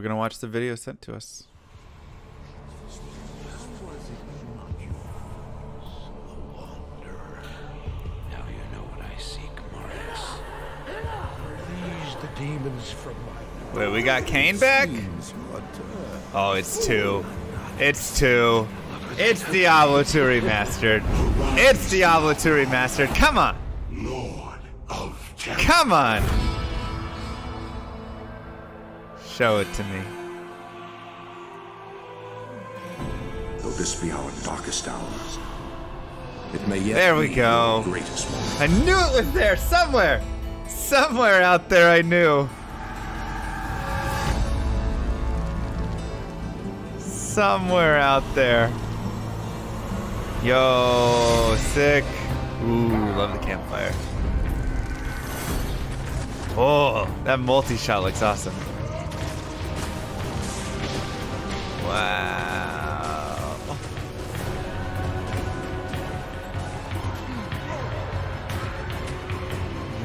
gonna watch the video sent to us. Now you know what I seek, Marcus. Release the demons from my... Wait, we got Kane back? Oh, it's 2. It's 2. It's Diablo 2 remastered. It's Diablo 2 remastered. Come on. Lord of Terror. Come on. Show it to me. Though this be our darkest hours, it may yet There we be go. your greatest moment. I knew it was there somewhere. Somewhere out there I knew. Somewhere out there. Yo, sick. Ooh, love the campfire. Oh, that multi-shot looks awesome. Wow.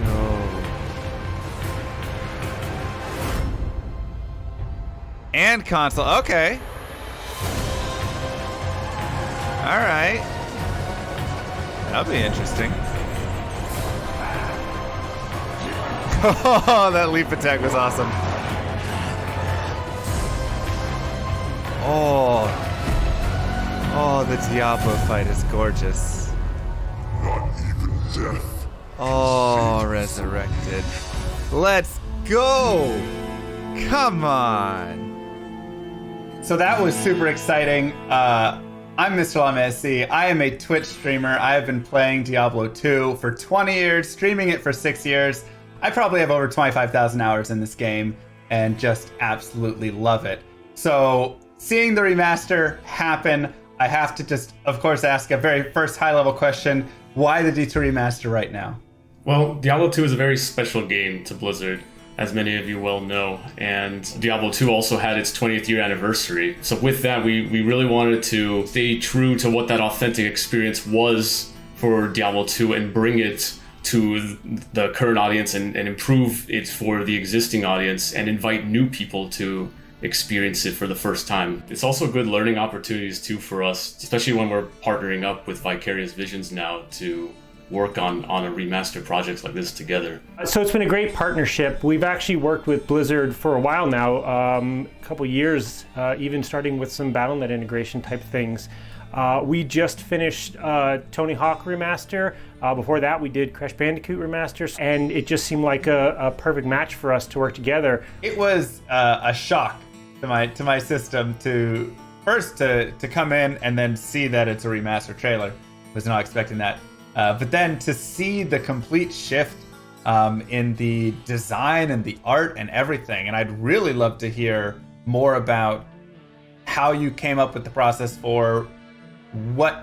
Yo. And console, okay. All right. That'll be interesting. Oh, that leap attack was awesome. Oh, the Diablo fight is gorgeous. Not even death. Oh, Resurrected. Let's go. Come on. So that was super exciting. I'm MrLlamaSc. I am a Twitch streamer. I have been playing Diablo 2 for 20 years, streaming it for 6 years. I probably have over 25,000 hours in this game and just absolutely love it. So seeing the remaster happen, I have to just, of course, ask a very first high-level question. Why the D2 remaster right now? Well, Diablo 2 is a very special game to Blizzard, as many of you well know, and Diablo 2 also had its 20th year anniversary. So with that, we really wanted to stay true to what that authentic experience was for Diablo 2 and bring it to the current audience and improve it for the existing audience and invite new people to experience it for the first time. It's also good learning opportunities too for us, especially when we're partnering up with Vicarious Visions now to work on a remaster projects like this together. So it's been a great partnership. We've actually worked with Blizzard for a while now, a couple years, even starting with some BattleNet integration type things. We just finished Tony Hawk remaster. Before that, we did Crash Bandicoot remaster, and it just seemed like a perfect match for us to work together. It was a shock to my system to first to come in and then see that it's a remaster trailer. Was not expecting that. But then to see the complete shift in the design and the art and everything. And I'd really love to hear more about how you came up with the process for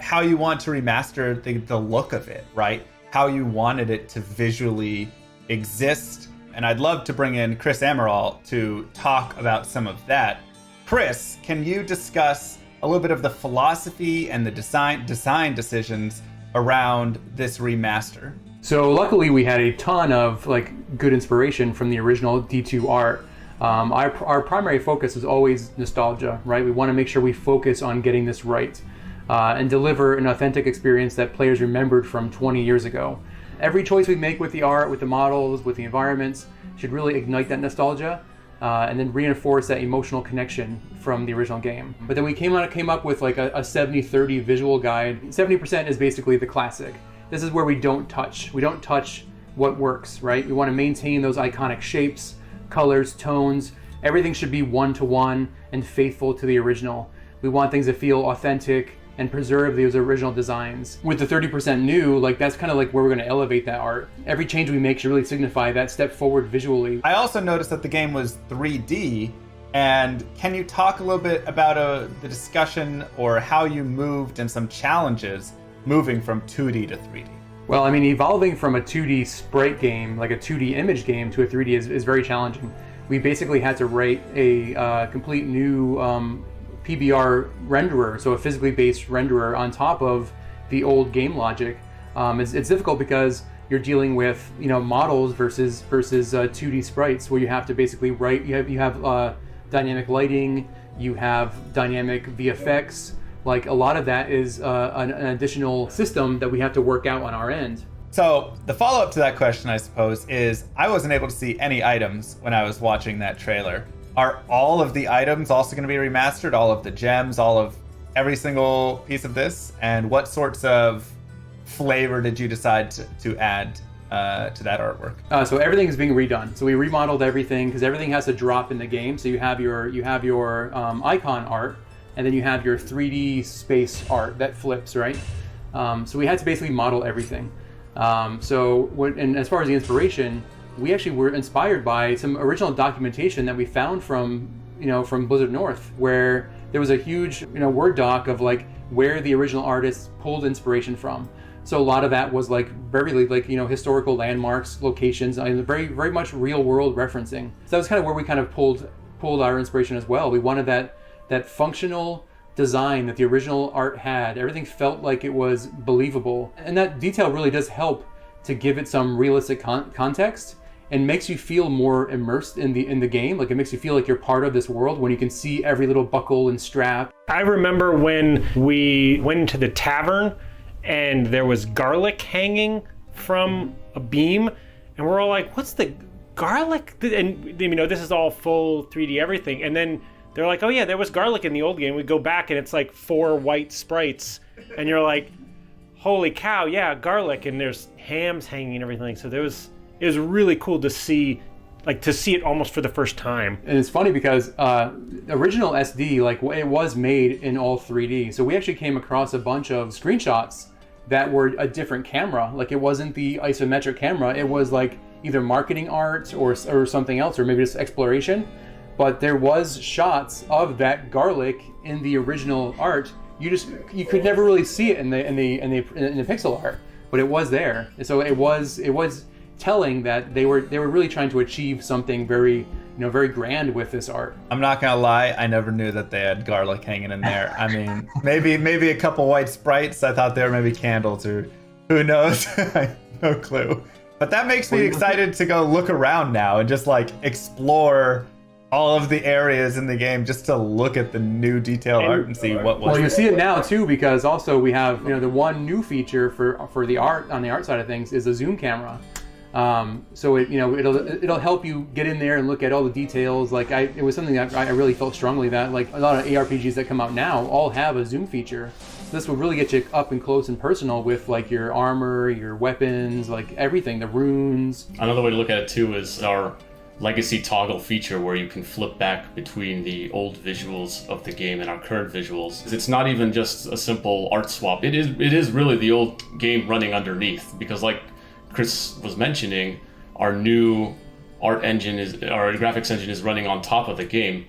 how you want to remaster the look of it, right? How you wanted it to visually exist. And I'd love to bring in Chris Amaral to talk about some of that. Chris, can you discuss a little bit of the philosophy and the design decisions around this remaster? So luckily we had a ton of good inspiration from the original D2 art. Our primary focus is always nostalgia, right? We want to make sure we focus on getting this right and deliver an authentic experience that players remembered from 20 years ago. Every choice we make with the art, with the models, with the environments should really ignite that nostalgia and then reinforce that emotional connection from the original game. But then we came up with like a 70-30 visual guide. 70% is basically the classic. This is where we don't touch. We don't touch what works, right? We want to maintain those iconic shapes, colors, tones. Everything should be one-to-one and faithful to the original. We want things to feel authentic and preserve those original designs. With the 30% new, that's kind of where we're going to elevate that art. Every change we make should really signify that step forward visually. I also noticed that the game was 3D, and can you talk a little bit about the discussion or how you moved and some challenges moving from 2D to 3D? Well, I mean, evolving from a 2D sprite game, like a 2D image game, to a 3D is very challenging. We basically had to write a complete new PBR renderer, so a physically based renderer on top of the old game logic. It's difficult because you're dealing with models versus 2D sprites, where you have to basically write. You have dynamic lighting, you have dynamic VFX. Like a lot of that is an additional system that we have to work out on our end. So the follow-up to that question, I suppose, is I wasn't able to see any items when I was watching that trailer. Are all of the items also going to be remastered? All of the gems, all of every single piece of this? And what sorts of flavor did you decide to add to that artwork? So everything is being redone. So we remodeled everything because everything has to drop in the game. So you have your icon art, and then you have your 3D space art that flips, right? So we had to basically model everything. And as far as the inspiration, we actually were inspired by some original documentation that we found from Blizzard North, where there was a huge, Word doc of like where the original artists pulled inspiration from. So a lot of that was like very historical landmarks, locations, and very, very much real world referencing. So that was kind of where we kind of pulled our inspiration as well. We wanted that functional design that the original art had. Everything felt like it was believable, and that detail really does help to give it some realistic context and makes you feel more immersed in the game. Like it makes you feel like you're part of this world when you can see every little buckle and strap. I remember when we went into the tavern and there was garlic hanging from a beam, and we're all like, what's the garlic? And this is all full 3D everything, and then they're like, oh yeah, there was garlic in the old game. We go back and it's like 4 white sprites, and you're like, holy cow, yeah, garlic, and there's hams hanging and everything. So it was really cool to see it almost for the first time. And it's funny because original SD, like it was made in all 3D. So we actually came across a bunch of screenshots that were a different camera. Like it wasn't the isometric camera. It was like either marketing art or something else, or maybe just exploration. But there was shots of that garlic in the original art. You could never really see it in the pixel art, but it was there. So it was telling that they were really trying to achieve something very very grand with this art. I'm not gonna lie, I never knew that they had garlic hanging in there. I mean, maybe a couple white sprites. I thought they were maybe candles, or who knows? No clue. But that makes me excited to go look around now and just like explore all of the areas in the game, just to look at the new detailed art and see what was. Well, you see it now too, because also we have the one new feature for the art on the art side of things is a zoom camera. So it'll help you get in there and look at all the details. Like it was something that I really felt strongly that like a lot of ARPGs that come out now all have a zoom feature. So this will really get you up and close and personal with like your armor, your weapons, like everything, the runes. Another way to look at it too is our legacy toggle feature, where you can flip back between the old visuals of the game and our current visuals. It's not even just a simple art swap. It is really the old game running underneath, because like Chris was mentioning, our new our graphics engine is running on top of the game,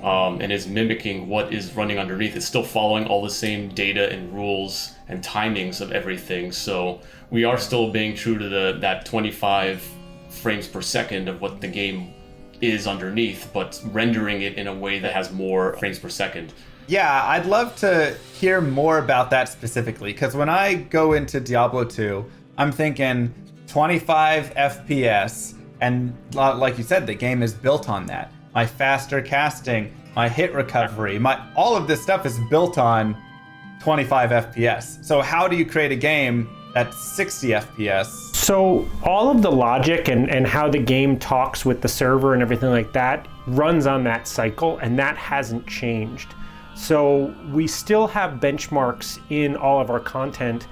and is mimicking what is running underneath. It's still following all the same data and rules and timings of everything. So we are still being true to that 25 frames per second of what the game is underneath, but rendering it in a way that has more frames per second. Yeah, I'd love to hear more about that specifically, because when I go into Diablo 2, I'm thinking 25 FPS, and like you said, the game is built on that. My faster casting, my hit recovery, all of this stuff is built on 25 FPS. So how do you create a game that's 60 FPS? So all of the logic and how the game talks with the server and everything like that runs on that cycle, and that hasn't changed. So we still have benchmarks in all of our content,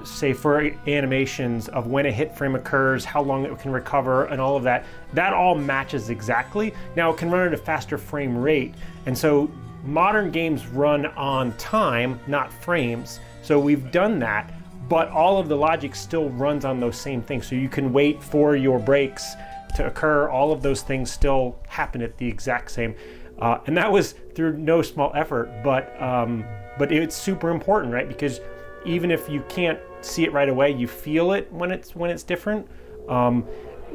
say for animations of when a hit frame occurs, how long it can recover, and all of that. That all matches exactly. Now it can run at a faster frame rate, and so modern games run on time, not frames. So we've done that, but all of the logic still runs on those same things. So you can wait for your breaks to occur. All of those things still happen at the exact same. And that was through no small effort, but it's super important, right? Because even if you can't see it right away, you feel it when it's different.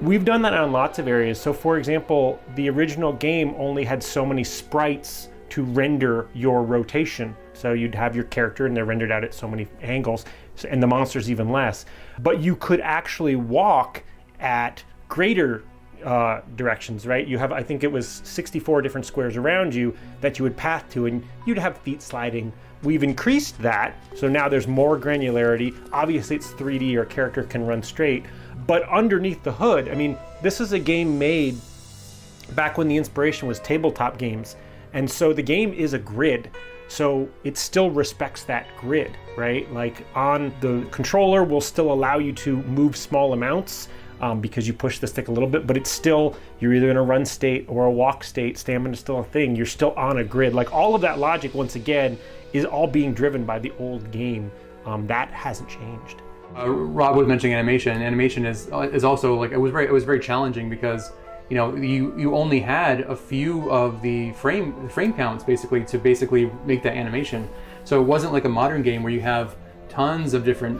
We've done that on lots of areas. So for example, the original game only had so many sprites to render your rotation. So you'd have your character and they're rendered out at so many angles, and the monsters even less. But you could actually walk at greater directions, right? You have, I think it was 64 different squares around you that you would path to, and you'd have feet sliding. We've increased that, so now there's more granularity. Obviously it's 3D, your character can run straight, but underneath the hood, I mean, this is a game made back when the inspiration was tabletop games, and so the game is a grid. So it still respects that grid, right? Like on the controller will still allow you to move small amounts because you push the stick a little bit, but it's still, you're either in a run state or a walk state, stamina's still a thing, you're still on a grid. Like all of that logic, once again, is all being driven by the old game. That hasn't changed. Rob was mentioning animation. Animation is also like, it was very challenging because you only had a few of the frame counts to make that animation. So it wasn't like a modern game where you have tons of different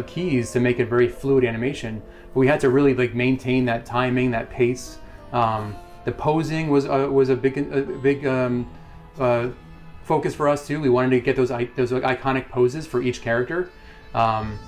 keys to make it very fluid animation. But we had to really like maintain that timing, that pace. The posing was a big focus for us too. We wanted to get those iconic poses for each character, and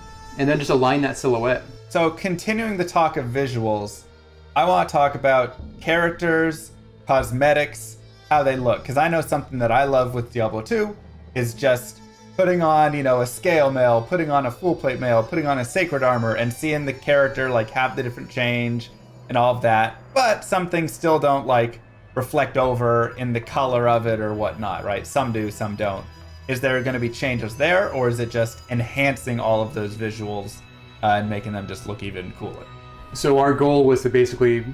then just align that silhouette. So continuing the talk of visuals, I want to talk about characters, cosmetics, how they look. Because I know something that I love with Diablo 2 is just putting on, a scale mail, putting on a full plate mail, putting on a sacred armor, and seeing the character like have the different change and all of that. But some things still don't like reflect over in the color of it or whatnot, right? Some do, some don't. Is there going to be changes there, or is it just enhancing all of those visuals and making them just look even cooler? So our goal was to basically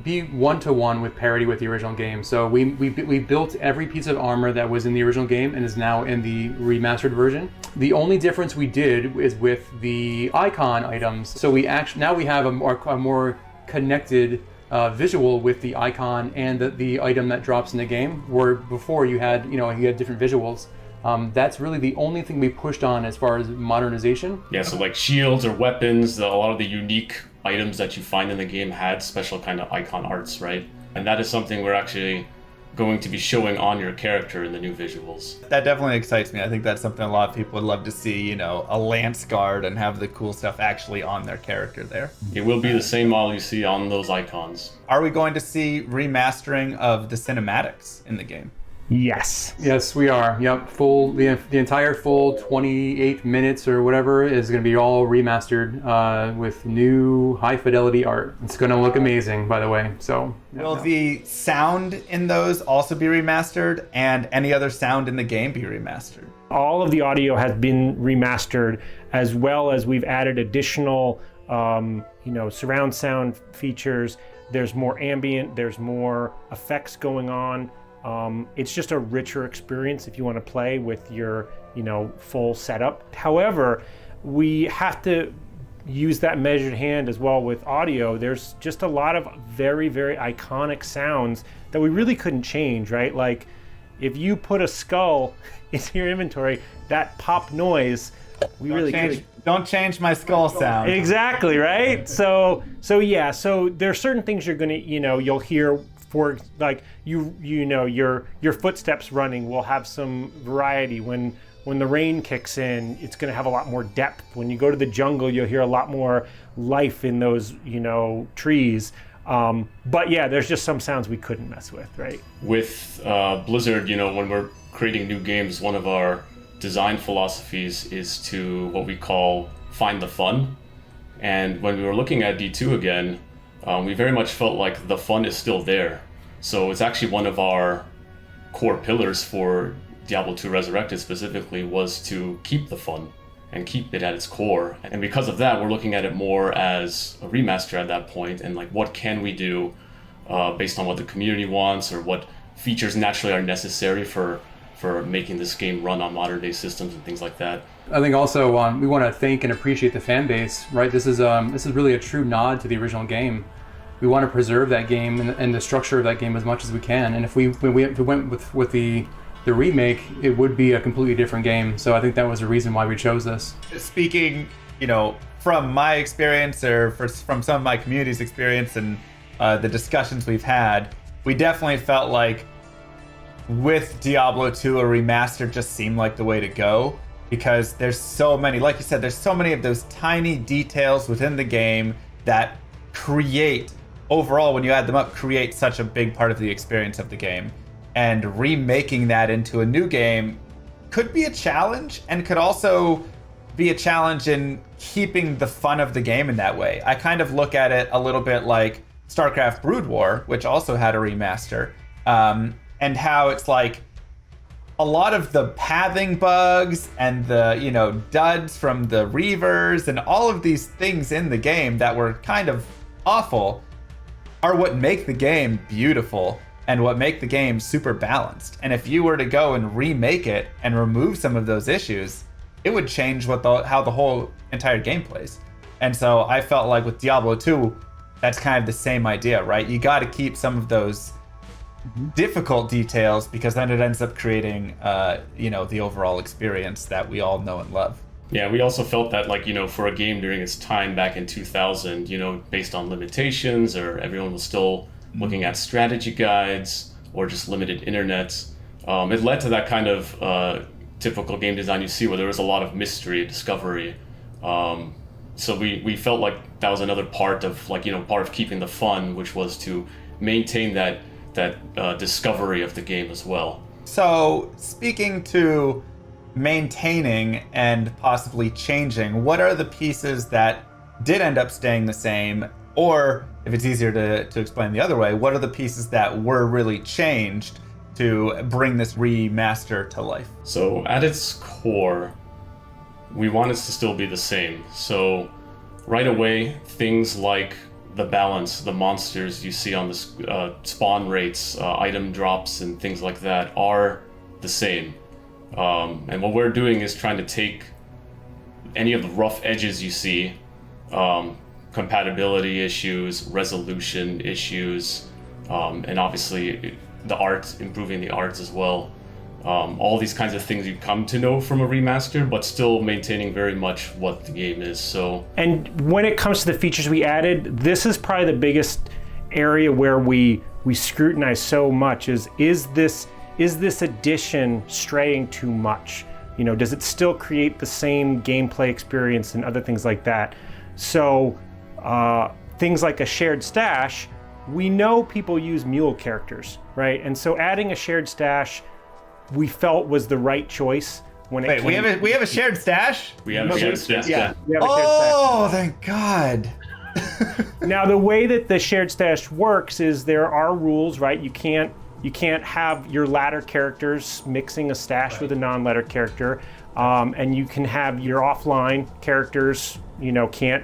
be one-to-one with parity with the original game. So we built every piece of armor that was in the original game and is now in the remastered version. The only difference we did is with the icon items. So now we have a more connected visual with the icon and the item that drops in the game, where before you had different visuals. That's really the only thing we pushed on as far as modernization. Yeah, so like shields or weapons, a lot of the unique items that you find in the game had special kind of icon arts, right? And that is something we're actually going to be showing on your character in the new visuals. That definitely excites me. I think that's something a lot of people would love to see, a lance guard and have the cool stuff actually on their character there. It will be the same model you see on those icons. Are we going to see remastering of the cinematics in the game? Yes. Yes, we are. Yep, the entire full 28 minutes or whatever is going to be all remastered with new high fidelity art. It's going to look amazing, by the way. So will the sound in those also be remastered, and any other sound in the game be remastered? All of the audio has been remastered, as well as we've added additional surround sound features. There's more ambient, there's more effects going on. It's just a richer experience if you want to play with your, full setup. However, we have to use that measured hand as well with audio. There's just a lot of very, very iconic sounds that we really couldn't change, right? Like if you put a skull into your inventory, that pop noise, don't change my skull sound. Exactly, right? So yeah, so there are certain things you're gonna, you'll hear. For like your footsteps running will have some variety. When the rain kicks in, it's going to have a lot more depth. When you go to the jungle, you'll hear a lot more life in those trees. But yeah, there's just some sounds we couldn't mess with, right? With Blizzard, when we're creating new games, one of our design philosophies is to what we call find the fun. And when we were looking at D2 again, we very much felt like the fun is still there. So it's actually one of our core pillars for Diablo 2 Resurrected specifically was to keep the fun and keep it at its core. And because of that, we're looking at it more as a remaster at that point, and like what can we do based on what the community wants or what features naturally are necessary for making this game run on modern day systems and things like that. I think also we want to thank and appreciate the fan base, right? This is really a true nod to the original game. We want to preserve that game and the structure of that game as much as we can. And if we went with the remake, it would be a completely different game. So I think that was the reason why we chose this. Speaking, from my experience or from some of my community's experience and the discussions we've had, we definitely felt like with Diablo 2, a remaster just seemed like the way to go, because there's so many, like you said, there's so many of those tiny details within the game that create overall, when you add them up, create such a big part of the experience of the game. And remaking that into a new game could be a challenge, and could also be a challenge in keeping the fun of the game in that way. I kind of look at it a little bit like StarCraft Brood War, which also had a remaster, and how it's like a lot of the pathing bugs and the, you know, duds from the Reavers and all of these things in the game that were kind of awful are what make the game beautiful and what make the game super balanced. And if you were to go and remake it and remove some of those issues, it would change how the whole entire game plays. And so I felt like with Diablo 2, that's kind of the same idea, right? You got to keep some of those difficult details, because then it ends up creating, you know, the overall experience that we all know and love. Yeah, we also felt that, like, you know, for a game during its time back in 2000, you know, based on limitations, or everyone was still looking at strategy guides or just limited internet, it led to that kind of typical game design you see, where there was a lot of mystery, discovery. So we felt like that was another part of, like, you know, part of keeping the fun, which was to maintain that discovery of the game as well. So speaking to maintaining and possibly changing, what are the pieces that did end up staying the same? Or if it's easier to explain the other way, what are the pieces that were really changed to bring this remaster to life? So at its core, we want it to still be the same. So right away, things like the balance, the monsters you see on the spawn rates, item drops, and things like that are the same. And what we're doing is trying to take any of the rough edges you see, compatibility issues, resolution issues, and obviously the art, improving the arts as well. All these kinds of things you come to know from a remaster, but still maintaining very much what the game is. So, and when it comes to the features we added, this is probably the biggest area where we scrutinize so much is this addition straying too much? You know, does it still create the same gameplay experience and other things like that? So things like a shared stash, we know people use mule characters, right? And so adding a shared stash we felt was the right choice when it came. We have a shared stash? We have a shared stash. Yeah. We have a shared stash. Oh, thank God. Now the way that the shared stash works is there are rules, right? You can't have your ladder characters mixing a stash with a non-ladder character, and you can have your offline characters, you know, can't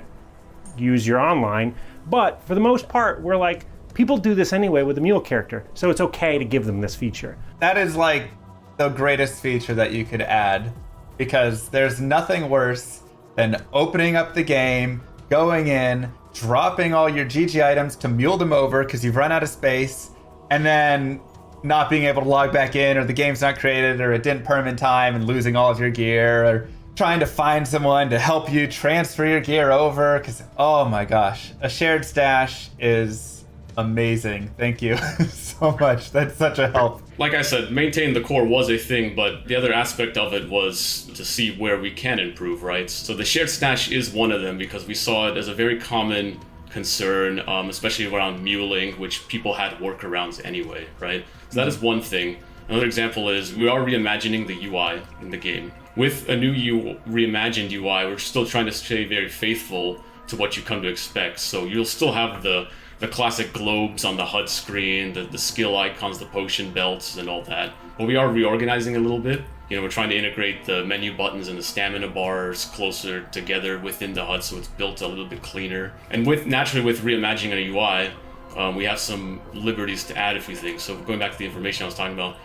use your online. But for the most part, we're like, people do this anyway with a mule character, so it's okay to give them this feature. That is like the greatest feature that you could add, because there's nothing worse than opening up the game, going in, dropping all your GG items to mule them over because you've run out of space, and then not being able to log back in, or the game's not created, or it didn't perm in time, and losing all of your gear, or trying to find someone to help you transfer your gear over, because, oh my gosh, a shared stash is amazing. Thank you so much. That's such a help. Like I said, maintain the core was a thing, but the other aspect of it was to see where we can improve, right? So the shared stash is one of them, because we saw it as a very common concern, especially around muling, which people had workarounds anyway, right? So that is one thing. Another example is we are reimagining the UI in the game. With a new reimagined UI, we're still trying to stay very faithful to what you come to expect. So you'll still have the classic globes on the HUD screen, the skill icons, the potion belts, and all that. But we are reorganizing a little bit. You know, we're trying to integrate the menu buttons and the stamina bars closer together within the HUD, so it's built a little bit cleaner. And naturally with reimagining a UI, we have some liberties to add a few things. So going back to the information I was talking about,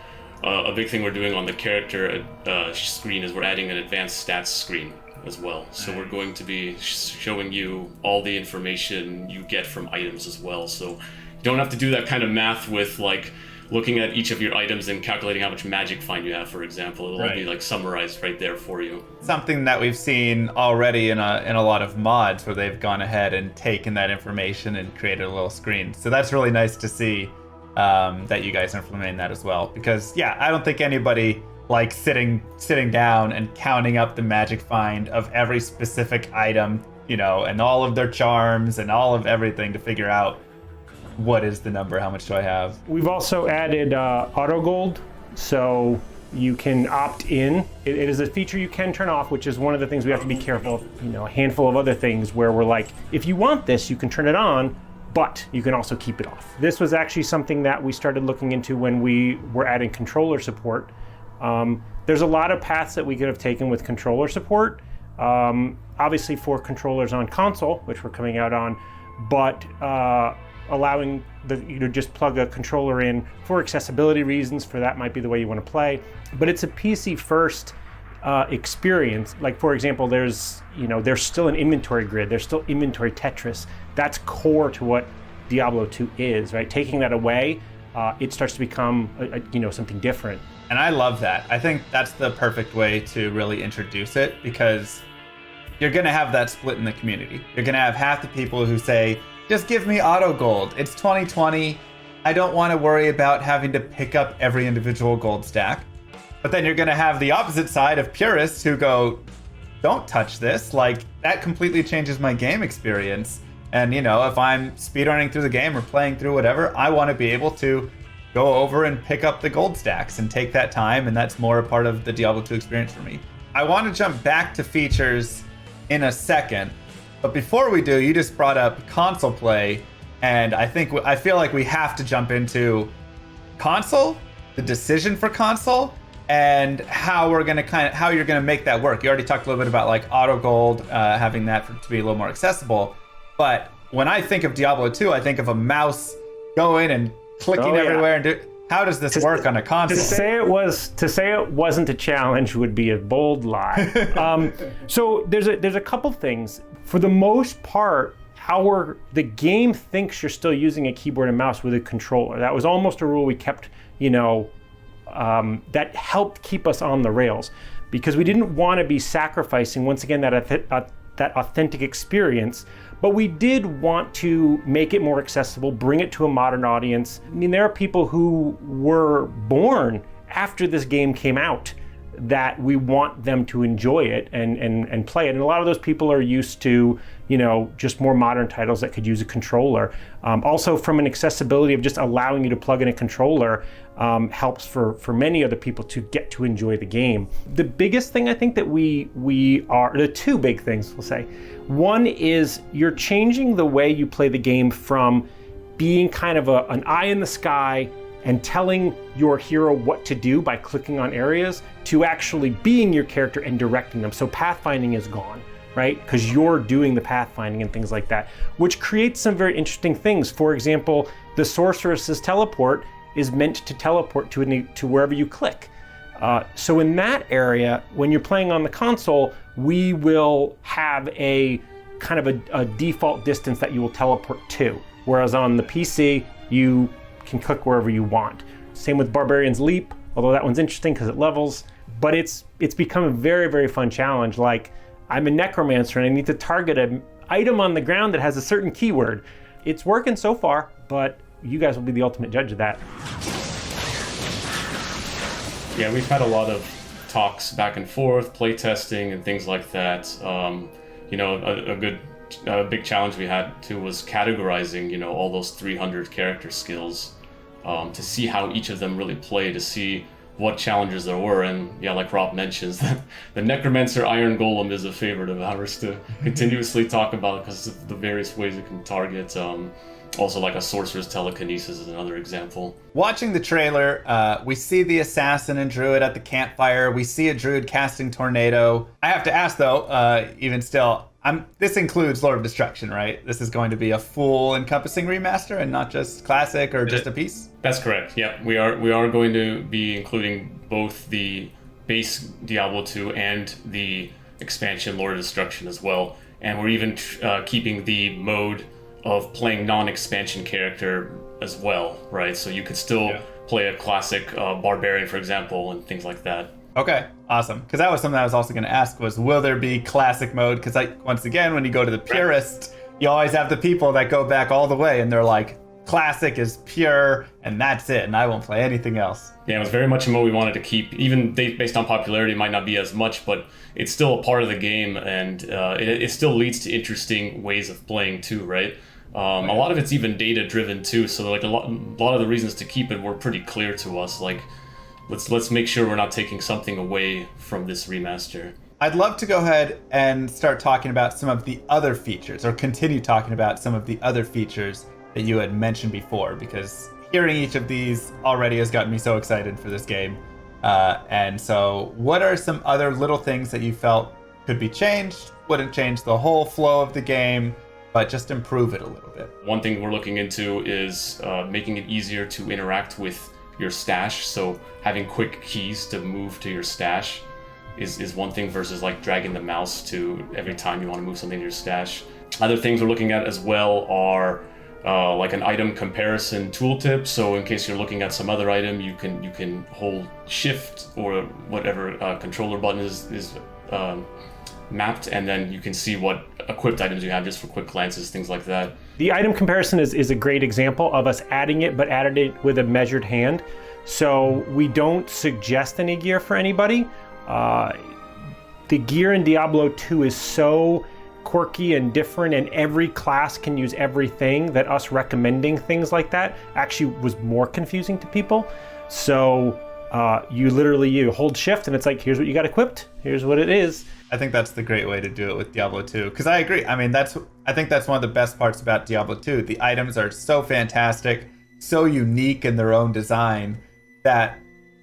a big thing we're doing on the character screen is we're adding an advanced stats screen as well. So we're going to be showing you all the information you get from items as well. So you don't have to do that kind of math with like looking at each of your items and calculating how much magic find you have, for example. It'll all be like summarized right there for you. Something that we've seen already in a lot of mods where they've gone ahead and taken that information and created a little screen. So that's really nice to see that you guys are implementing that as well. Because yeah, I don't think anybody like sitting down and counting up the magic find of every specific item, you know, and all of their charms and all of everything to figure out what is the number? How much do I have? We've also added auto gold, so you can opt in. It is a feature you can turn off, which is one of the things we have to be careful of. You know, a handful of other things where we're like, if you want this, you can turn it on, but you can also keep it off. This was actually something that we started looking into when we were adding controller support. There's a lot of paths that we could have taken with controller support, obviously for controllers on console, which we're coming out on, but allowing just plug a controller in for accessibility reasons. For that might be the way you want to play, but it's a PC first experience. Like, for example, there's still an inventory grid, there's still inventory Tetris. That's core to what Diablo 2 is, right? Taking that away, it starts to become something different. And I love that. I think that's the perfect way to really introduce it, because you're going to have that split in the community. You're going to have half the people who say, just give me auto gold. It's 2020. I don't want to worry about having to pick up every individual gold stack. But then you're going to have the opposite side of purists who go, don't touch this. Like, that completely changes my game experience. And, if I'm speedrunning through the game or playing through whatever, I want to be able to go over and pick up the gold stacks and take that time. And that's more a part of the Diablo 2 experience for me. I want to jump back to features in a second. But before we do, you just brought up console play. And I feel like we have to jump into console, the decision for console, and how you're gonna make that work. You already talked a little bit about like auto gold, having that to be a little more accessible. But when I think of Diablo 2, I think of a mouse going and clicking everywhere and how does this work on a console? To say it wasn't a challenge would be a bold lie. So there's a couple things. For the most part, the game thinks you're still using a keyboard and mouse with a controller. That was almost a rule we kept, that helped keep us on the rails, because we didn't want to be sacrificing, once again, that authentic experience. But we did want to make it more accessible, bring it to a modern audience. I mean, there are people who were born after this game came out that we want them to enjoy it and play it. And a lot of those people are used to, just more modern titles that could use a controller. Also, from an accessibility of just allowing you to plug in a controller, helps for many other people to get to enjoy the game. The biggest thing I think that the two big things we'll say. One is you're changing the way you play the game from being kind of an eye in the sky and telling your hero what to do by clicking on areas, to actually being your character and directing them. So pathfinding is gone, right? Because you're doing the pathfinding and things like that, which creates some very interesting things. For example, the sorceress's teleport is meant to teleport to wherever you click. So in that area, when you're playing on the console, we will have a kind of a default distance that you will teleport to. Whereas on the PC, you can click wherever you want. Same with Barbarian's Leap, although that one's interesting because it levels. But it's become a very, very fun challenge. Like, I'm a necromancer and I need to target an item on the ground that has a certain keyword. It's working so far, but you guys will be the ultimate judge of that. Yeah, we've had a lot of talks back and forth, playtesting and things like that. A big challenge we had too was categorizing, all those 300 character skills, to see how each of them really play, to see what challenges there were. And yeah, like Rob mentions, the Necromancer Iron Golem is a favorite of ours to continuously talk about because of the various ways it can target. Also, like a Sorcerer's Telekinesis is another example. Watching the trailer, we see the assassin and druid at the campfire. We see a druid casting tornado. I have to ask though, even still, this includes Lord of Destruction, right? This is going to be a full encompassing remaster and not just classic or just a piece? That's correct. Yeah, we are going to be including both the base Diablo 2 and the expansion Lord of Destruction as well. And we're even keeping the mode of playing non-expansion character as well, right? So you could still play a classic barbarian, for example, and things like that. Okay, awesome. Because that was something I was also going to ask was, will there be classic mode? Because once again, when you go to the purist, you always have the people that go back all the way and they're like, classic is pure and that's it, and I won't play anything else. Yeah, it was very much a mode we wanted to keep. Even based on popularity, it might not be as much, but it's still a part of the game, and it still leads to interesting ways of playing too, right? A lot of it's even data driven too. So like a lot of the reasons to keep it were pretty clear to us. Like, let's make sure we're not taking something away from this remaster. I'd love to go ahead and start talking about some of the other features, or continue talking about some of the other features that you had mentioned before, because hearing each of these already has gotten me so excited for this game. And so what are some other little things that you felt could be changed, wouldn't change the whole flow of the game, but just improve it a little bit? One thing we're looking into is making it easier to interact with your stash. So having quick keys to move to your stash is one thing versus like dragging the mouse to every time you want to move something to your stash. Other things we're looking at as well are like an item comparison tooltip. So in case you're looking at some other item, you can hold shift or whatever controller button is mapped, and then you can see what equipped items you have just for quick glances, things like that. The item comparison is a great example of us adding it, but added it with a measured hand. So we don't suggest any gear for anybody. The gear in Diablo 2 is so quirky and different, and every class can use everything, that us recommending things like that actually was more confusing to people. So you hold shift and it's like, here's what you got equipped, here's what it is. I think that's the great way to do it with Diablo 2, because I agree. I mean, I think that's one of the best parts about Diablo 2. The items are so fantastic, so unique in their own design, that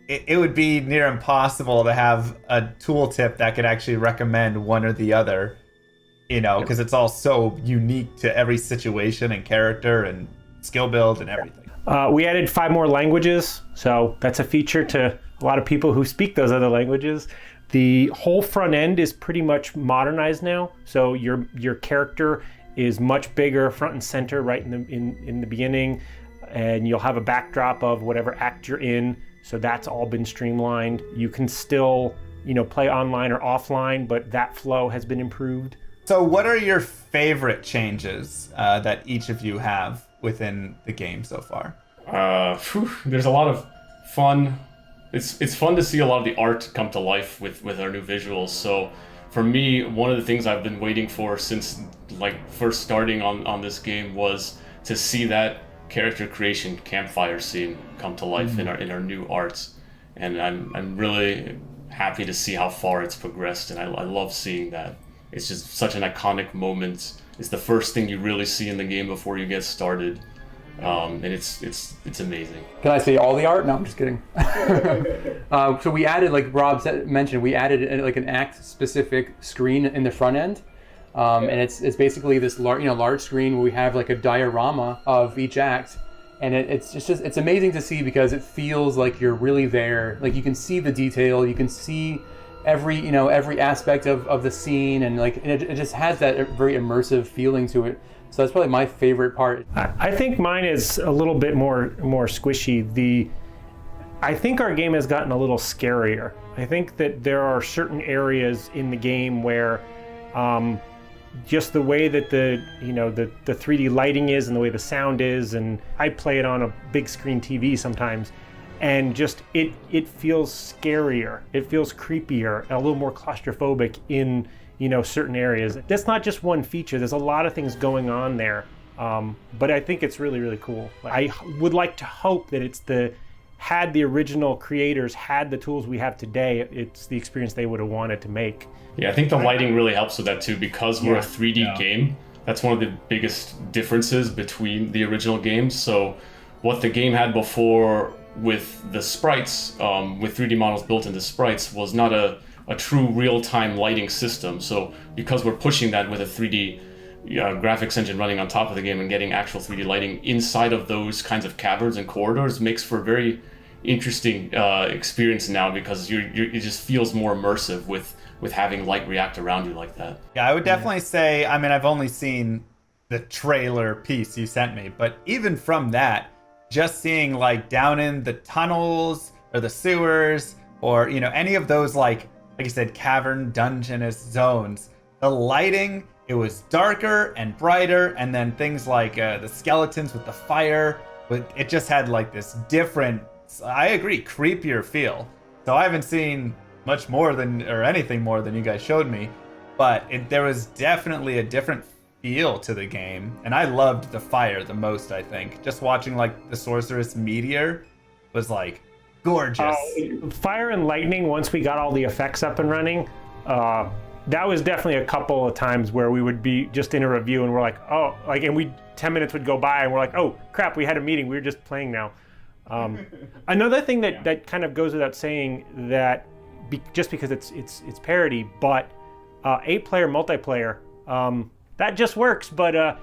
it would be near impossible to have a tooltip that could actually recommend one or the other, because it's all so unique to every situation and character and skill build and everything. We added 5 more languages, so that's a feature to a lot of people who speak those other languages. The whole front end is pretty much modernized now, so your character is much bigger front and center right in the beginning, and you'll have a backdrop of whatever act you're in. So that's all been streamlined. You can still, play online or offline, but that flow has been improved. So what are your favorite changes that each of you have within the game so far? There's a lot of fun. It's fun to see a lot of the art come to life with our new visuals. So for me, one of the things I've been waiting for since like first starting on this game was to see that character creation campfire scene come to life in our new arts, and I'm really happy to see how far it's progressed, and I love seeing that. It's just such an iconic moment. It's the first thing you really see in the game before you get started, and it's amazing. Can I say all the art? No, I'm just kidding. So we added, like Rob mentioned, we added like an act-specific screen in the front end. And it's basically this large screen where we have like a diorama of each act, and it's amazing to see, because it feels like you're really there. Like you can see the detail, you can see every aspect of the scene, and like it just has that very immersive feeling to it. So that's probably my favorite part. I think mine is a little bit more squishy. I think our game has gotten a little scarier. I think that there are certain areas in the game where just the way that the 3D lighting is and the way the sound is, and I play it on a big screen TV sometimes, and just it feels scarier, it feels creepier, a little more claustrophobic in certain areas. That's not just one feature, there's a lot of things going on there, but I think it's really, really cool. I would like to hope that had the original creators had the tools we have today, it's the experience they would have wanted to make. Yeah, I think the lighting really helps with that too, because we're a 3D game. That's one of the biggest differences between the original games. So what the game had before with the sprites, with 3D models built into sprites, was not a true real-time lighting system. So because we're pushing that with a 3D graphics engine running on top of the game and getting actual 3D lighting inside of those kinds of caverns and corridors, makes for a very interesting experience now, because it just feels more immersive with having light react around you like that. Yeah, I would definitely say, I mean, I've only seen the trailer piece you sent me, but even from that, just seeing like down in the tunnels or the sewers, or any of those like you said, cavern dungeonous zones, the lighting, it was darker and brighter, and then things like the skeletons with the fire, it just had like this different, I agree, creepier feel. So I haven't seen much more than, or anything more than you guys showed me, but there was definitely a different feel to the game. And I loved the fire the most, I think. Just watching like the sorceress meteor was like gorgeous. Fire and lightning, once we got all the effects up and running, that was definitely a couple of times where we would be just in a review and we're like, oh, like, and 10 minutes would go by and we're like, oh crap, we had a meeting, we were just playing now. Another thing that kind of goes without saying, that just because it's parody, but 8-player multiplayer, that just works. But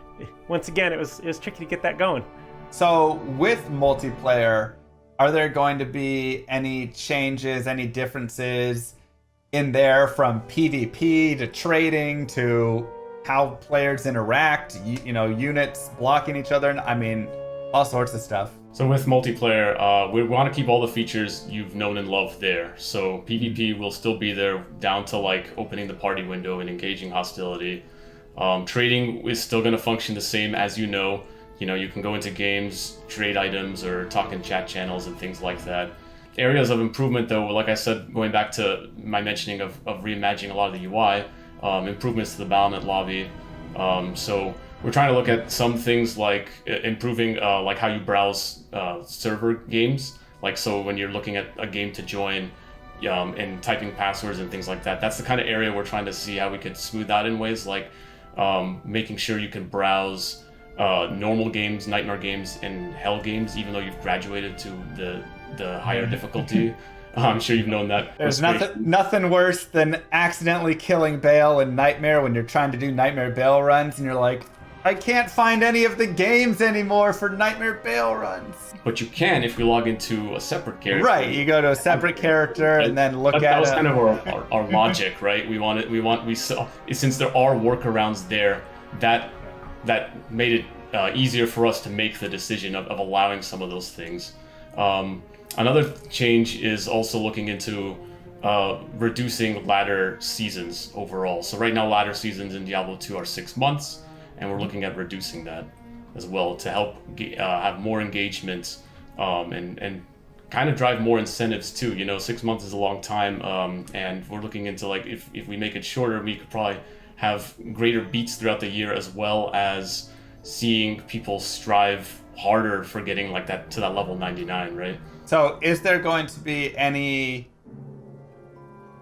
once again, it was tricky to get that going. So with multiplayer, are there going to be any changes, any differences in there from PvP to trading to how players interact, units blocking each other? I mean, all sorts of stuff. So with multiplayer, we want to keep all the features you've known and loved there. So PvP will still be there, down to like opening the party window and engaging hostility. Trading is still going to function the same as you know. You can go into games, trade items, or talk in chat channels and things like that. Areas of improvement, though, like I said, going back to my mentioning of reimagining a lot of the UI, improvements to the battlement lobby. So we're trying to look at some things like improving like how you browse server games. Like, so when you're looking at a game to join and typing passwords and things like that, that's the kind of area we're trying to see how we could smooth out in ways like making sure you can browse normal games, Nightmare games, and Hell games, even though you've graduated to the higher difficulty. I'm sure you've known that. There's nothing worse than accidentally killing Bale in Nightmare when you're trying to do Nightmare Bale runs and you're like, I can't find any of the games anymore for Nightmare Bale runs. But you can if you log into a separate character. Right, you go to a separate character and then look at it. That was kind of our logic, right? Since there are workarounds there, that made it easier for us to make the decision of allowing some of those things. Another change is also looking into reducing ladder seasons overall. So right now, ladder seasons in Diablo 2 are 6 months, and we're looking at reducing that as well to help have more engagement and kind of drive more incentives too. 6 months is a long time, and we're looking into like if we make it shorter, we could probably have greater beats throughout the year, as well as seeing people strive harder for getting like that to that level 99, right? So is there going to be any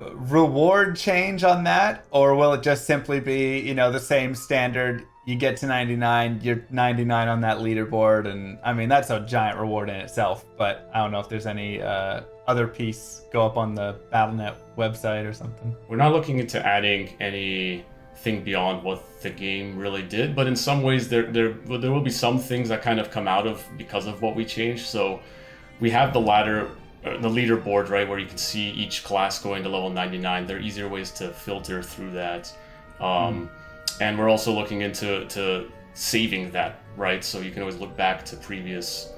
reward change on that, or will it just simply be, the same standard? You get to 99, you're 99 on that leaderboard, and I mean that's a giant reward in itself. But I don't know if there's any other piece go up on the Battle.net website or something. We're not looking into adding anything beyond what the game really did, but in some ways there will be some things that kind of come out of because of what we changed. So we have the leaderboard, right, where you can see each class going to level 99. There are easier ways to filter through that. And we're also looking into saving that, right? So you can always look back to previous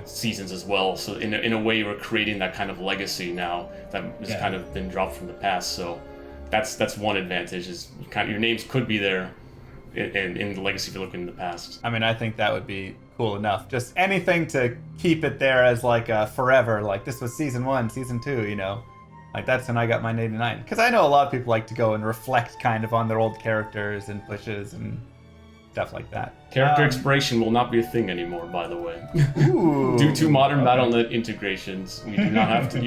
seasons as well. So in a way, we're creating that kind of legacy now that has kind of been dropped from the past. So that's one advantage, is your names could be there in the legacy if you're looking in the past. I mean, I think that would be cool enough. Just anything to keep it there as like forever. Like this was season 1, season 2, Like that's when I got my 89. Because I know a lot of people like to go and reflect kind of on their old characters and pushes and stuff like that. Character expiration will not be a thing anymore, by the way. Ooh, Due to modern Battle.net integrations, you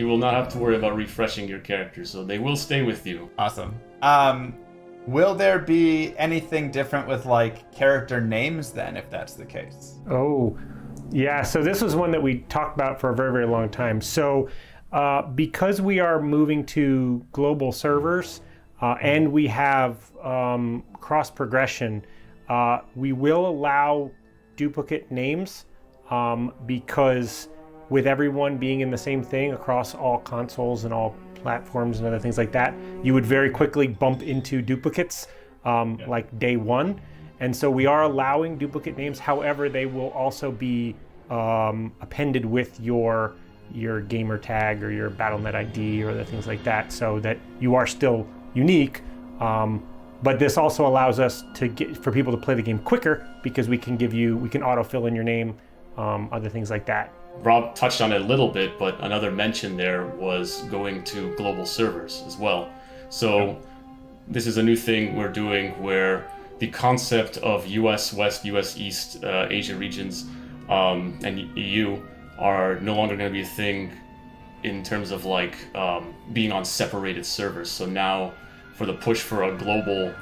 will not have to worry about refreshing your characters, so they will stay with you. Awesome. Will there be anything different with like character names then, if that's the case? Oh, yeah. So this was one that we talked about for a very, very long time. So because we are moving to global servers and we have cross progression, we will allow duplicate names because with everyone being in the same thing across all consoles and all platforms and other things like that, you would very quickly bump into duplicates like day one. And so we are allowing duplicate names. However, they will also be appended with your gamer tag or your Battle.net ID or other things like that, so that you are still unique. But this also allows us for people to play the game quicker, because we can autofill in your name, other things like that. Rob touched on it a little bit, but another mention there was going to global servers as well. So this is a new thing we're doing where the concept of US West, US East, Asia regions, and EU are no longer going to be a thing in terms of like being on separated servers. So now, for the push for a global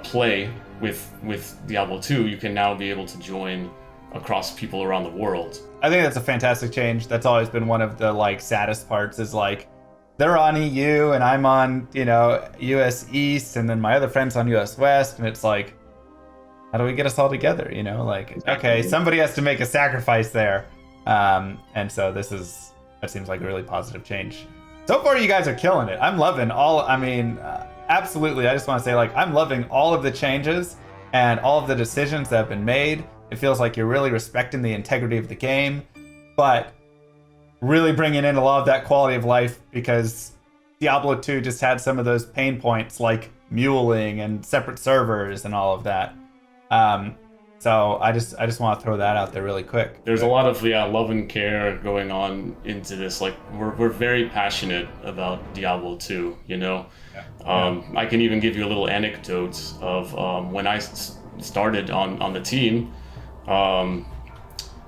play with Diablo 2, you can now be able to join across people around the world. I think that's a fantastic change. That's always been one of the like saddest parts, is like they're on EU and I'm on, you know, US East, and then my other friend's on US West, and it's like, how do we get us all together? You know, like, okay, somebody has to make a sacrifice there. And so that seems like a really positive change. So far, you guys are killing it. I'm loving absolutely. I just want to say, like, I'm loving all of the changes and all of the decisions that have been made. It feels like you're really respecting the integrity of the game, but really bringing in a lot of that quality of life, because Diablo 2 just had some of those pain points like muling and separate servers and all of that. So I just want to throw that out there really quick. There's a lot of love and care going on into this. Like we're very passionate about Diablo 2. You know, I can even give you a little anecdote of when I started on the team.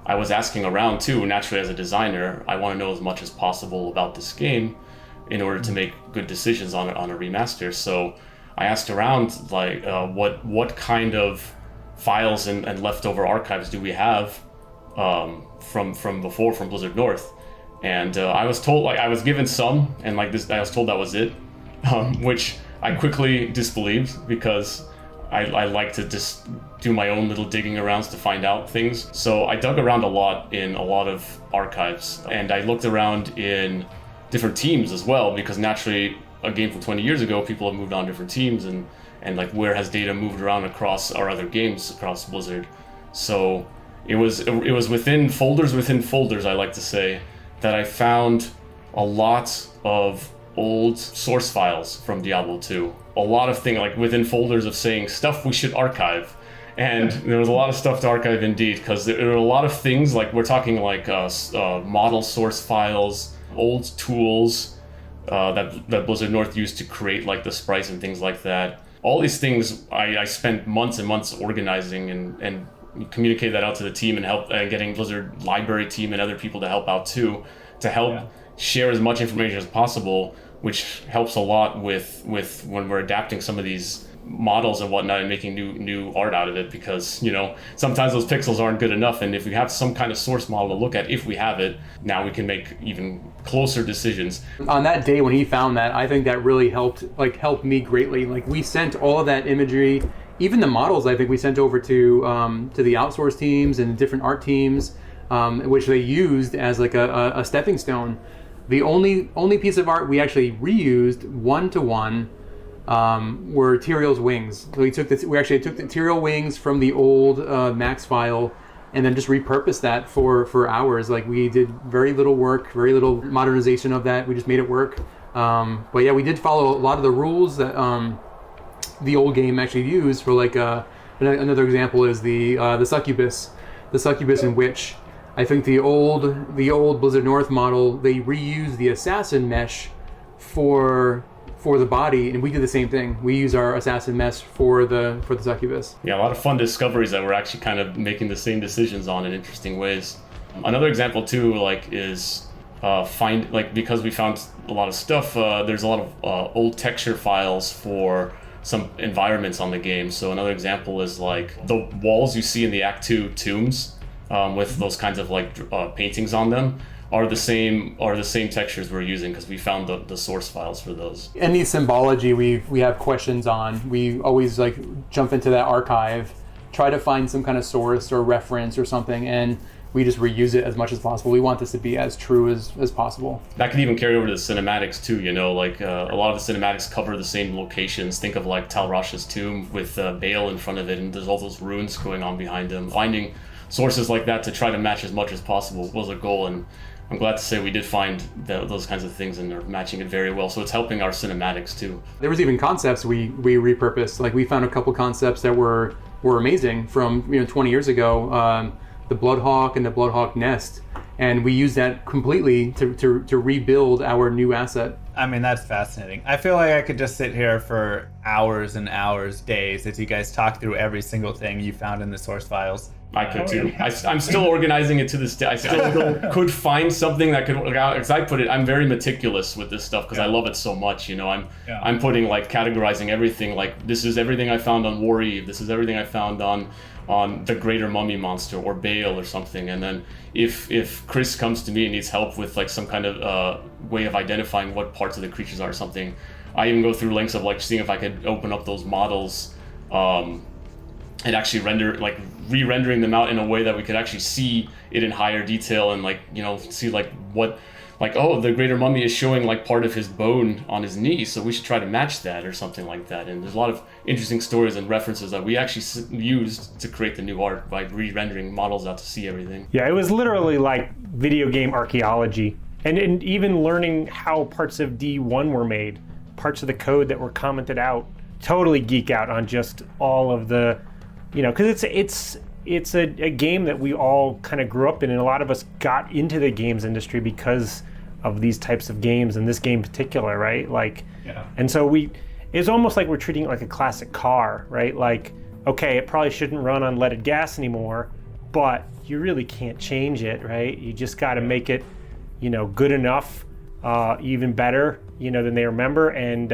I was asking around too. Naturally, as a designer, I want to know as much as possible about this game in order to make good decisions on a remaster. So I asked around, like, what kind of files and leftover archives do we have from before, from Blizzard North? And I was told, like, I was given some, and like this, I was told that was it, which I quickly disbelieved, because I like to just do my own little digging arounds to find out things. So I dug around a lot in a lot of archives, and I looked around in different teams as well, because naturally a game from 20 years ago, people have moved on different teams, and like where has data moved around across our other games across Blizzard. So it was within folders, I like to say, that I found a lot of old source files from Diablo 2. A lot of things, like within folders of saying stuff we should archive. And there was a lot of stuff to archive indeed, because there are a lot of things, like we're talking like model source files, old tools that Blizzard North used to create like the sprites and things like that. All these things I spent months and months organizing and communicate that out to the team, and help getting Blizzard library team and other people to help out too, to help share as much information as possible, which helps a lot with when we're adapting some of these models and whatnot and making new art out of it, because, you know, sometimes those pixels aren't good enough, and if we have some kind of source model to look at, if we have it, now we can make even closer decisions. On that day when he found that, I think that really helped me greatly. Like, we sent all of that imagery, even the models, I think we sent over to the outsource teams and different art teams, which they used as like a stepping stone. The only piece of art we actually reused one-to-one were Tyrael's wings. So we actually took the Tyrael wings from the old Max file, and then just repurposed that for hours. Like, we did very little work, very little modernization of that. We just made it work. But yeah, we did follow a lot of the rules that the old game actually used. For like another example is the succubus, in which I think the old Blizzard North model, they reused the assassin mesh for the body, and we did the same thing. We use our assassin mesh for the succubus. Yeah, a lot of fun discoveries that we're actually kind of making the same decisions on in interesting ways. Another example too, like, is because we found a lot of stuff. There's a lot of old texture files for some environments on the game. So another example is like the walls you see in the Act 2 tombs, with those kinds of like paintings on them, are the same textures we're using, because we found the source files for those. Any symbology we have questions on, we always like jump into that archive, try to find some kind of source or reference or something, and we just reuse it as much as possible. We want this to be as true as possible. That could even carry over to the cinematics too, you know, like a lot of the cinematics cover the same locations. Think of like Tal Rasha's tomb with Baal in front of it, and there's all those runes going on behind him. Finding sources like that to try to match as much as possible was a goal, and I'm glad to say we did find those kinds of things, and they're matching it very well. So it's helping our cinematics too. There was even concepts we repurposed. Like, we found a couple concepts that were amazing from 20 years ago. the Bloodhawk and the Bloodhawk nest, and we use that completely to rebuild our new asset. I mean, that's fascinating. I feel like I could just sit here for hours and hours, days, as you guys talk through every single thing you found in the source files. I could too. I'm still organizing it to this day. I still could find something that could work out. As I put it, I'm very meticulous with this stuff because I love it so much. You know, I'm putting like categorizing everything. Like this is everything I found on War Eve. This is everything I found on the Greater Mummy Monster or Bale or something. And then if Chris comes to me and needs help with like some kind of way of identifying what parts of the creatures are or something, I even go through lengths of like seeing if I could open up those models. And actually re-rendering them out in a way that we could actually see it in higher detail and like, you know, see like what, like, oh, the Greater Mummy is showing like part of his bone on his knee, so we should try to match that or something like that. And there's a lot of interesting stories and references that we actually used to create the new art by re-rendering models out to see everything. Yeah, it was literally like video game archaeology, and even learning how parts of D1 were made, parts of the code that were commented out. Totally geek out on just all of the, you know, because it's a game that we all kind of grew up in, and a lot of us got into the games industry because of these types of games, and this game in particular, right? Like, and so it's almost like we're treating it like a classic car, right? Like, okay, it probably shouldn't run on leaded gas anymore, but you really can't change it, right? You just got to make it, you know, good enough, even better, you know, than they remember, and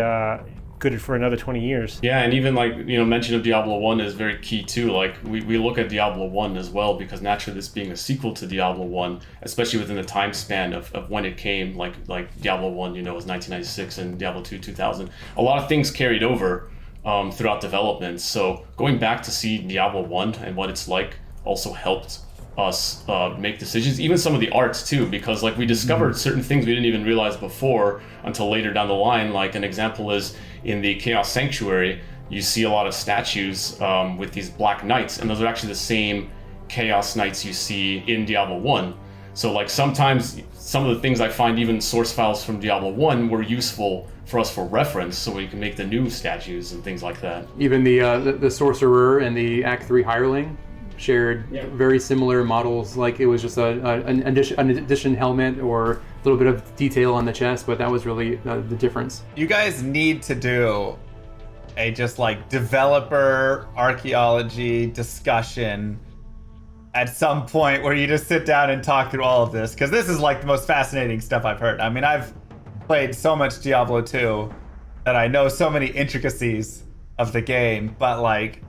good for another 20 years. Yeah, and even like, you know, mention of Diablo 1 is very key too. Like we look at Diablo 1 as well, because naturally this being a sequel to Diablo 1, especially within the time span of when it came, like Diablo 1, you know, was 1996 and Diablo 2, 2000. A lot of things carried over throughout development. So going back to see Diablo 1 and what it's like also helped us make decisions, even some of the arts too, because like we discovered certain things we didn't even realize before until later down the line. Like an example is in the Chaos Sanctuary, you see a lot of statues with these black knights, and those are actually the same Chaos Knights you see in Diablo 1. So like sometimes some of the things I find even source files from Diablo 1 were useful for us for reference, so we can make the new statues and things like that. Even the Sorcerer and the Act 3 Hireling shared very similar models. Like it was just an addition helmet or a little bit of detail on the chest, but that was really the difference. You guys need to do a just like developer archaeology discussion at some point where you just sit down and talk through all of this, because this is like the most fascinating stuff I've heard. I mean, I've played so much Diablo 2 that I know so many intricacies of the game, but like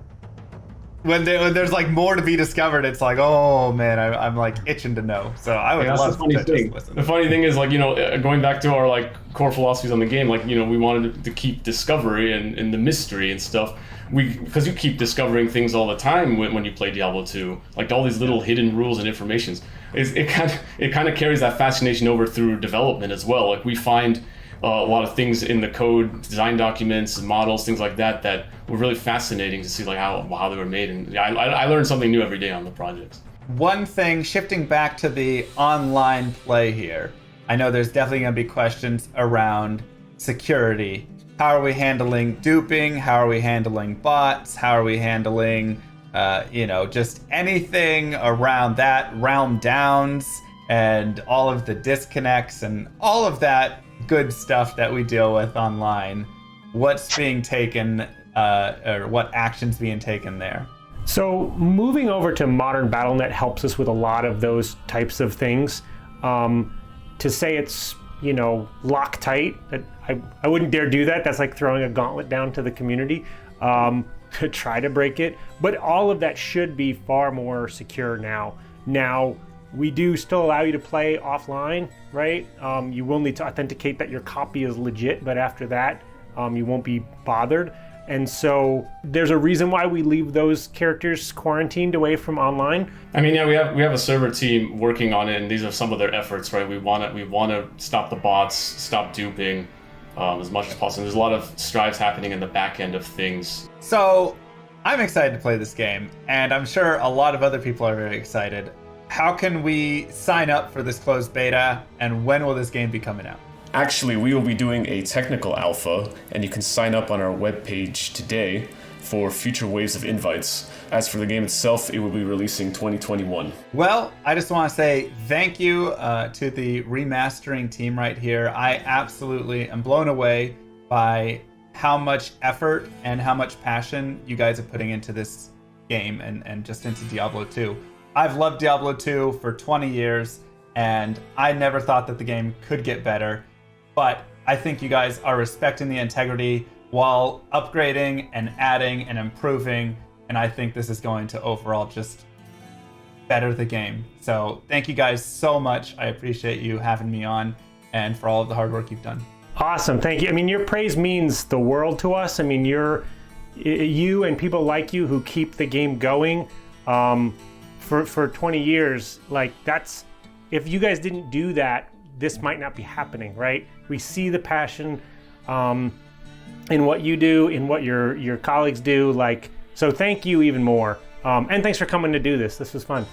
when there's like more to be discovered, it's like, oh man, I'm like itching to know. So I would love to just listen. The funny thing is, like, you know, going back to our like core philosophies on the game, like, you know, we wanted to keep discovery and the mystery and stuff. Because you keep discovering things all the time when you play Diablo 2, like all these little hidden rules and informations. It kind of carries that fascination over through development as well. Like we find a lot of things in the code, design documents, models, things like that, that were really fascinating to see, like how they were made. And I learned something new every day on the projects. One thing, shifting back to the online play here, I know there's definitely going to be questions around security. How are we handling duping? How are we handling bots? How are we handling, just anything around that, realm downs, and all of the disconnects and all of that good stuff that we deal with online? What's being taken, or what actions being taken there? So moving over to modern BattleNet helps us with a lot of those types of things. To say it's, Loctite, I wouldn't dare do that. That's like throwing a gauntlet down to the community to try to break it. But all of that should be far more secure now. Now, we do still allow you to play offline, right? You will need to authenticate that your copy is legit, but after that, you won't be bothered. And so there's a reason why we leave those characters quarantined away from online. I mean, yeah, we have a server team working on it, and these are some of their efforts, right? We want to stop the bots, stop duping as much as possible. There's a lot of strides happening in the back end of things. So I'm excited to play this game, and I'm sure a lot of other people are very excited. How can we sign up for this closed beta, and when will this game be coming out? Actually, we will be doing a technical alpha, and you can sign up on our webpage today for future waves of invites. As for the game itself, it will be releasing 2021. Well, I just want to say thank you to the remastering team right here. I absolutely am blown away by how much effort and how much passion you guys are putting into this game and just into Diablo 2. I've loved Diablo 2 for 20 years, and I never thought that the game could get better. But I think you guys are respecting the integrity while upgrading and adding and improving, and I think this is going to overall just better the game. So thank you guys so much. I appreciate you having me on and for all of the hard work you've done. Awesome, thank you. I mean, your praise means the world to us. I mean, you and people like you who keep the game going for 20 years. Like, that's, if you guys didn't do that, this might not be happening, right? We see the passion in what you do, in what your colleagues do. Like, so thank you even more. And thanks for coming to do this. This was fun.